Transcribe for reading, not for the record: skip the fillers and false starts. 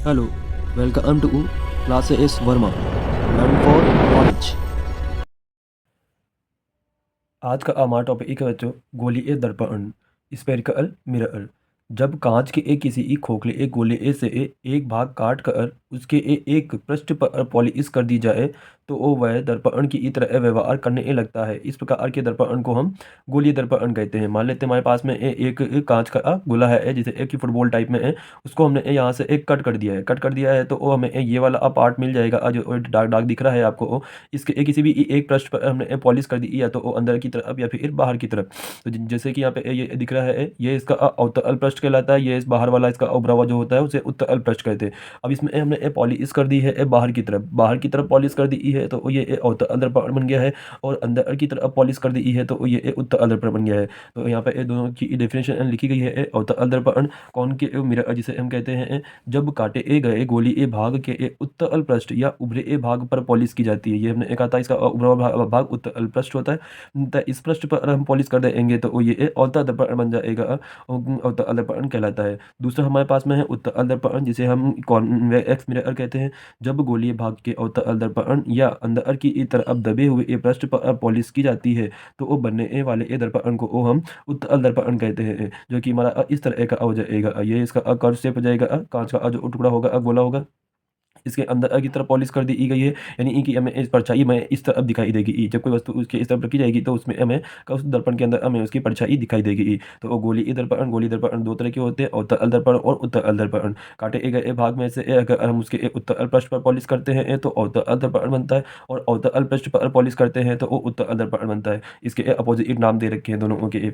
Hello, welcome to Class S Verma. Learn for knowledge. आज का हमारा टॉपिक है बच्चों गोलीय दर्पण स्फेरिकल मिरर। जब कांच के एक किसी एक खोखले एक गोले से एक भाग काट कर उसके एक पृष्ठ पर पॉलिश कर दी जाए तो वो वह दर्पण की तरह व्यवहार करने लगता है। इस प्रकार के दर्पण को हम गोलीय दर्पण कहते हैं। मान लेते हैं हमारे पास में एक कांच का गोला है जिसे एक फुटबॉल टाइप में है। उसको हमने यहाँ से एक कट कर दिया है तो वो हमें ये वाला पार्ट मिल जाएगा जो डार्क डार्क दिख रहा है आपको। इसके किसी भी एक पृष्ठ पर हमने पॉलिश कर दी या तो वो अंदर की तरफ या फिर बाहर की तरफ। तो जैसे कि यहाँ पे ये दिख रहा है ये इसका अवतल पृष्ठ कहलाता है। ये इस बाहर वाला इसका उभरा हुआ जो होता है उसे उत्तल पृष्ठ कहते हैं। अब इसमें हमने पॉलिश कर दी है बाहर की तरफ पॉलिश कर दी है तो ये अवतल दर्पण बन गया है। और अंदर की तरफ पॉलिश कर दी है तो ये उत्तल दर्पण बन गया है। तो यहाँ पे ये दोनों की डेफिनेशन लिखी गई है। अवतल दर्पण कौन के मिरर जिसे हम कहते हैं जब काटे गए गोली ए भाग के उत्तल पृष्ठ या उभरे ए भाग पर पॉलिश की जाती है। ये हमने कहा था इसका उभरा हुआ भाग उत्तल पृष्ठ होता है। तो इस पृष्ठ पर अगर हम पॉलिश कर देंगे तो ये अवतल दर्पण बन जाएगा। अवतल दर्पण कहलाता है। दूसरा हमारे पास में है उत्तल दर्पण जिसे हम कॉन्वेक्स मिरर कहते हैं। जब गोलीय भाग के अवतल दर्पण या अंदर की तरफ दबे हुए पृष्ठ पर पॉलिश की जाती है तो वो बनने वाले दर्पण को हम उत्तल दर्पण कहते हैं। जो कि हमारा इस तरह का हो जाएगा। ये इसका कर्व शेप हो जाएगा। कांच का जो टुकड़ा होगा गोला होगा इसके अंदर की तरफ पॉलिश कर दी गई है। यानी कि हमें इस परछाई में इस तरफ दिखाई देगी। जब कोई वस्तु उसके इस तरफ रखी जाएगी तो उसमें हमें उस दर्पण के अंदर हमें उसकी परछाई दिखाई देगी। तो वो गोली दर्पण दो तरह के होते हैं अवतल दर्पण और उत्तल दर्पण। काटे गए भाग में से अगर हम उसके उत्तल पृष्ठ पर पॉलिश करते हैं तो अवतल दर्पण बनता है और अवतल पृष्ठ पर पॉलिश करते हैं तो वो उत्तल दर्पण बनता है। इसके अपोजिट नाम दे रखे हैं दोनों के।